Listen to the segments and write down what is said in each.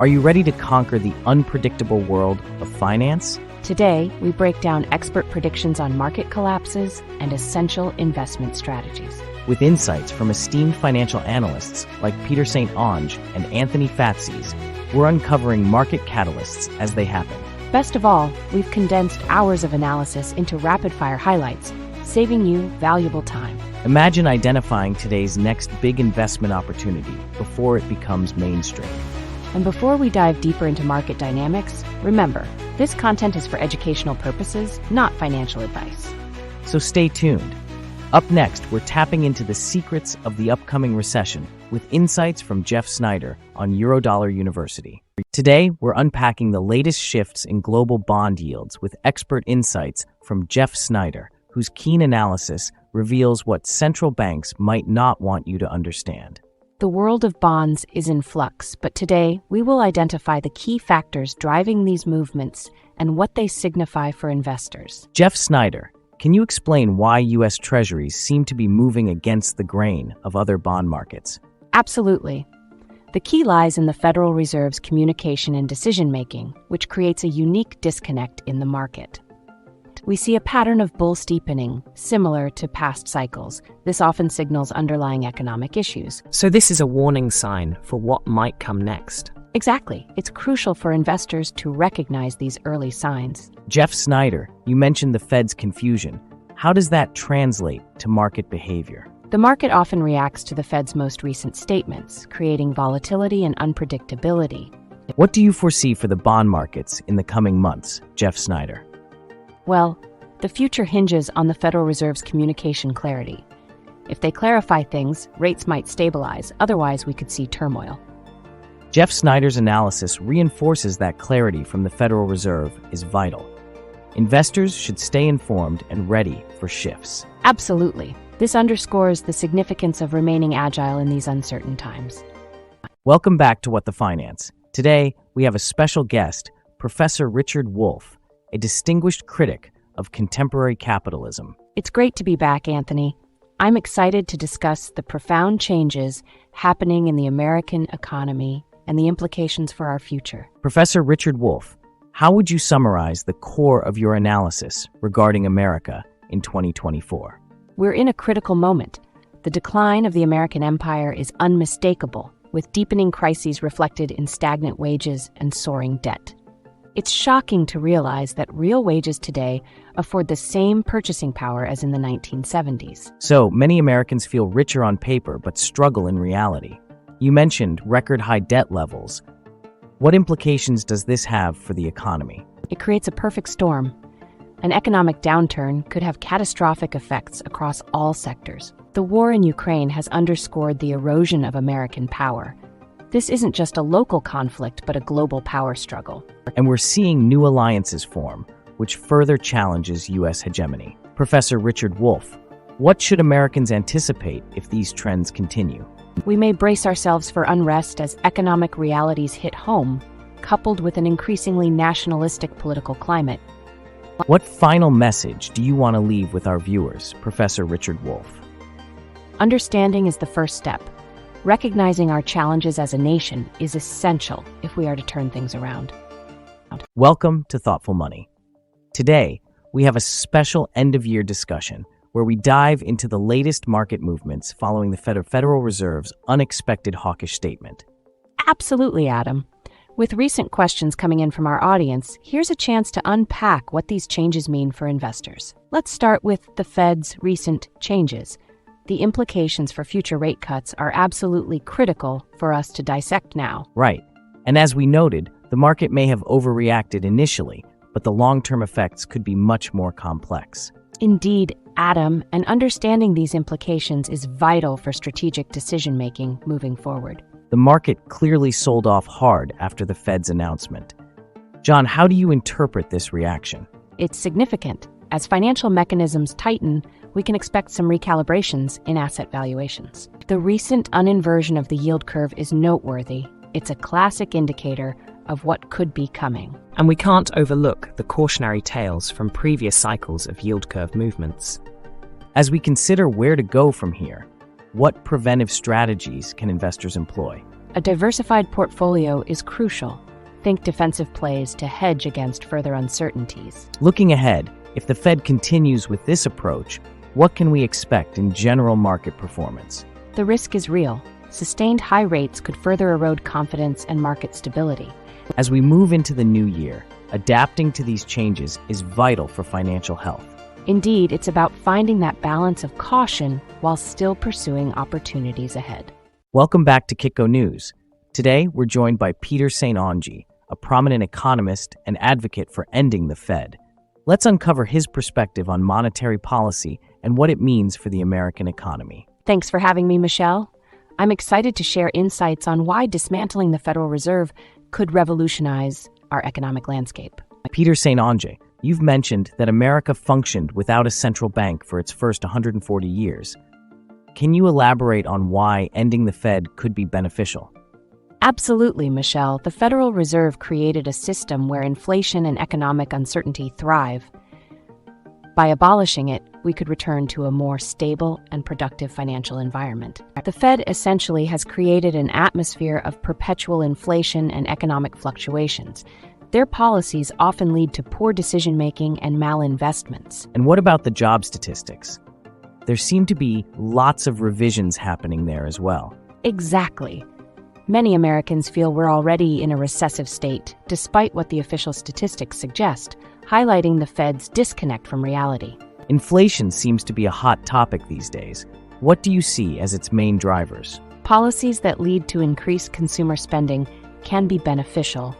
Are you ready to conquer the unpredictable world of finance? Today, we break down expert predictions on market collapses and essential investment strategies. With insights from esteemed financial analysts like Pedersen, Onge and Anthony Fatseas, we're uncovering market catalysts as they happen. Best of all, we've condensed hours of analysis into rapid-fire highlights, saving you valuable time. Imagine identifying today's next big investment opportunity before it becomes mainstream. And before we dive deeper into market dynamics, remember, this content is for educational purposes, not financial advice. So stay tuned. Up next, we're tapping into the secrets of the upcoming recession with insights from Jeff Snyder on Eurodollar University. Today, we're unpacking the latest shifts in global bond yields with expert insights from Jeff Snyder, whose keen analysis reveals what central banks might not want you to understand. The world of bonds is in flux, but today we will identify the key factors driving these movements and what they signify for investors. Jeff Snyder, can you explain why U.S. Treasuries seem to be moving against the grain of other bond markets? Absolutely. The key lies in the Federal Reserve's communication and decision-making, which creates a unique disconnect in the market. We see a pattern of bull steepening, similar to past cycles. This often signals underlying economic issues. So this is a warning sign for what might come next. Exactly. It's crucial for investors to recognize these early signs. Jeff Snyder, you mentioned the Fed's confusion. How does that translate to market behavior? The market often reacts to the Fed's most recent statements, creating volatility and unpredictability. What do you foresee for the bond markets in the coming months, Jeff Snyder? Well, the future hinges on the Federal Reserve's communication clarity. If they clarify things, rates might stabilize, otherwise we could see turmoil. Jeff Snyder's analysis reinforces that clarity from the Federal Reserve is vital. Investors should stay informed and ready for shifts. Absolutely. This underscores the significance of remaining agile in these uncertain times. Welcome back to What the Finance. Today, we have a special guest, Professor Richard Wolff, a distinguished critic of contemporary capitalism. It's great to be back, Anthony. I'm excited to discuss the profound changes happening in the American economy and the implications for our future. Professor Richard Wolff, how would you summarize the core of your analysis regarding America in 2024? We're in a critical moment. The decline of the American empire is unmistakable, with deepening crises reflected in stagnant wages and soaring debt. It's shocking to realize that real wages today afford the same purchasing power as in the 1970s. So, many Americans feel richer on paper but struggle in reality. You mentioned record-high debt levels. What implications does this have for the economy? It creates a perfect storm. An economic downturn could have catastrophic effects across all sectors. The war in Ukraine has underscored the erosion of American power. This isn't just a local conflict, but a global power struggle. And we're seeing new alliances form, which further challenges U.S. hegemony. Professor Richard Wolff, what should Americans anticipate if these trends continue? We may brace ourselves for unrest as economic realities hit home, coupled with an increasingly nationalistic political climate. What final message do you want to leave with our viewers, Professor Richard Wolff? Understanding is the first step. Recognizing our challenges as a nation is essential if we are to turn things around. Welcome to Thoughtful Money. Today, we have a special end-of-year discussion where we dive into the latest market movements following the Federal Reserve's unexpected hawkish statement. Absolutely, Adam. With recent questions coming in from our audience, here's a chance to unpack what these changes mean for investors. Let's start with the Fed's recent changes. The implications for future rate cuts are absolutely critical for us to dissect now. Right. And as we noted, the market may have overreacted initially, but the long-term effects could be much more complex. Indeed, Adam, and understanding these implications is vital for strategic decision-making moving forward. The market clearly sold off hard after the Fed's announcement. John, how do you interpret this reaction? It's significant. As financial mechanisms tighten, we can expect some recalibrations in asset valuations. The recent uninversion of the yield curve is noteworthy. It's a classic indicator of what could be coming. And we can't overlook the cautionary tales from previous cycles of yield curve movements. As we consider where to go from here, what preventive strategies can investors employ? A diversified portfolio is crucial. Think defensive plays to hedge against further uncertainties. Looking ahead, if the Fed continues with this approach, what can we expect in general market performance? The risk is real. Sustained high rates could further erode confidence and market stability. As we move into the new year, adapting to these changes is vital for financial health. Indeed, it's about finding that balance of caution while still pursuing opportunities ahead. Welcome back to Kitco News. Today, we're joined by Pedersen, a prominent economist and advocate for ending the Fed. Let's uncover his perspective on monetary policy and what it means for the American economy. Thanks for having me, Michelle. I'm excited to share insights on why dismantling the Federal Reserve could revolutionize our economic landscape. Pedersen, you've mentioned that America functioned without a central bank for its first 140 years. Can you elaborate on why ending the Fed could be beneficial? Absolutely, Michelle. The Federal Reserve created a system where inflation and economic uncertainty thrive. By abolishing it, we could return to a more stable and productive financial environment. The Fed essentially has created an atmosphere of perpetual inflation and economic fluctuations. Their policies often lead to poor decision-making and malinvestments. And what about the job statistics? There seem to be lots of revisions happening there as well. Exactly. Many Americans feel we're already in a recessive state, despite what the official statistics suggest, highlighting the Fed's disconnect from reality. Inflation seems to be a hot topic these days. What do you see as its main drivers? Policies that lead to increased consumer spending can be beneficial,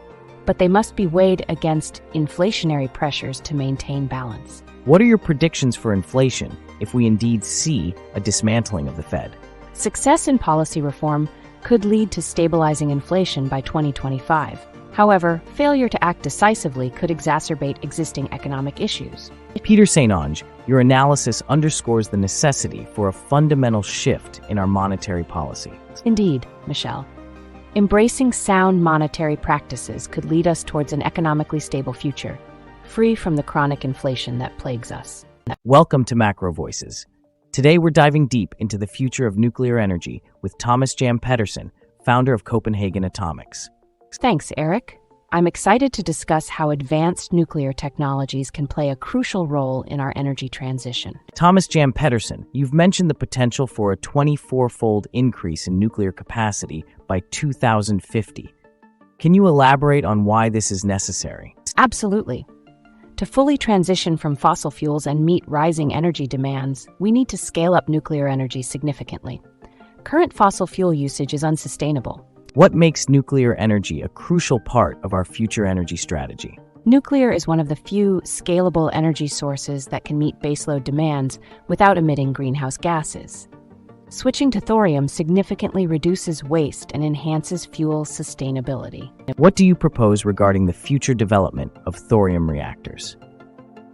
but they must be weighed against inflationary pressures to maintain balance. What are your predictions for inflation if we indeed see a dismantling of the Fed? Success in policy reform could lead to stabilizing inflation by 2025. However, failure to act decisively could exacerbate existing economic issues. Pedersen, your analysis underscores the necessity for a fundamental shift in our monetary policy. Indeed, Michelle. Embracing sound monetary practices could lead us towards an economically stable future, free from the chronic inflation that plagues us. Welcome to MacroVoices. Today we're diving deep into the future of nuclear energy with Thomas Jan Pedersen, founder of Copenhagen Atomics. Thanks, Eric. I'm excited to discuss how advanced nuclear technologies can play a crucial role in our energy transition. Thomas Jan Pedersen, you've mentioned the potential for a 24-fold increase in nuclear capacity by 2050. Can you elaborate on why this is necessary? Absolutely. To fully transition from fossil fuels and meet rising energy demands, we need to scale up nuclear energy significantly. Current fossil fuel usage is unsustainable. What makes nuclear energy a crucial part of our future energy strategy? Nuclear is one of the few scalable energy sources that can meet baseload demands without emitting greenhouse gases. Switching to thorium significantly reduces waste and enhances fuel sustainability. What do you propose regarding the future development of thorium reactors?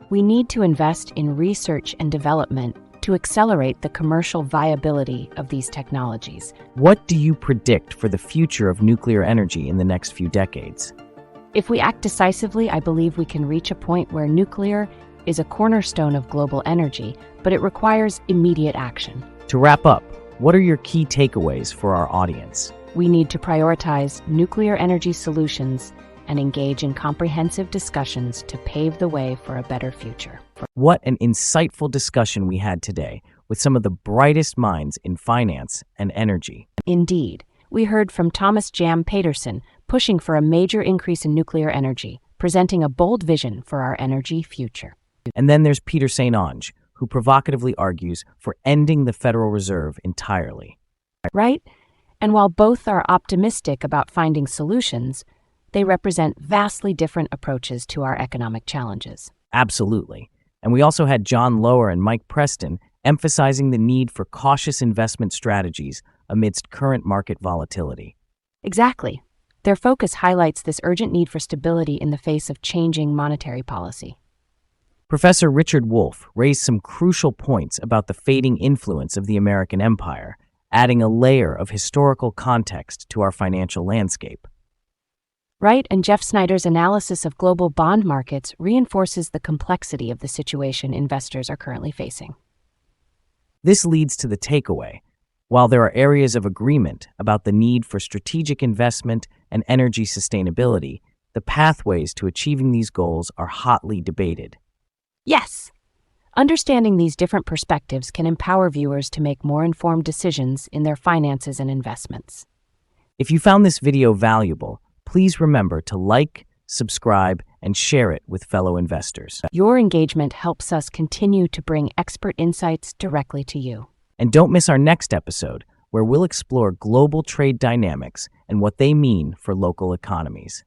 We need to invest in research and development to accelerate the commercial viability of these technologies. What do you predict for the future of nuclear energy in the next few decades? If we act decisively, I believe we can reach a point where nuclear is a cornerstone of global energy, but it requires immediate action. To wrap up, what are your key takeaways for our audience? We need to prioritize nuclear energy solutions and engage in comprehensive discussions to pave the way for a better future. What an insightful discussion we had today with some of the brightest minds in finance and energy. Indeed, we heard from Thomas Jan Pedersen pushing for a major increase in nuclear energy, presenting a bold vision for our energy future. And then there's Pedersen, who provocatively argues for ending the Federal Reserve entirely. Right? And while both are optimistic about finding solutions, they represent vastly different approaches to our economic challenges. Absolutely. And we also had John Lower and Mike Preston emphasizing the need for cautious investment strategies amidst current market volatility. Exactly. Their focus highlights this urgent need for stability in the face of changing monetary policy. Professor Richard Wolff raised some crucial points about the fading influence of the American empire, adding a layer of historical context to our financial landscape. Right, and Jeff Snyder's analysis of global bond markets reinforces the complexity of the situation investors are currently facing. This leads to the takeaway. While there are areas of agreement about the need for strategic investment and energy sustainability, the pathways to achieving these goals are hotly debated. Yes! Understanding these different perspectives can empower viewers to make more informed decisions in their finances and investments. If you found this video valuable, please remember to like, subscribe, and share it with fellow investors. Your engagement helps us continue to bring expert insights directly to you. And don't miss our next episode, where we'll explore global trade dynamics and what they mean for local economies.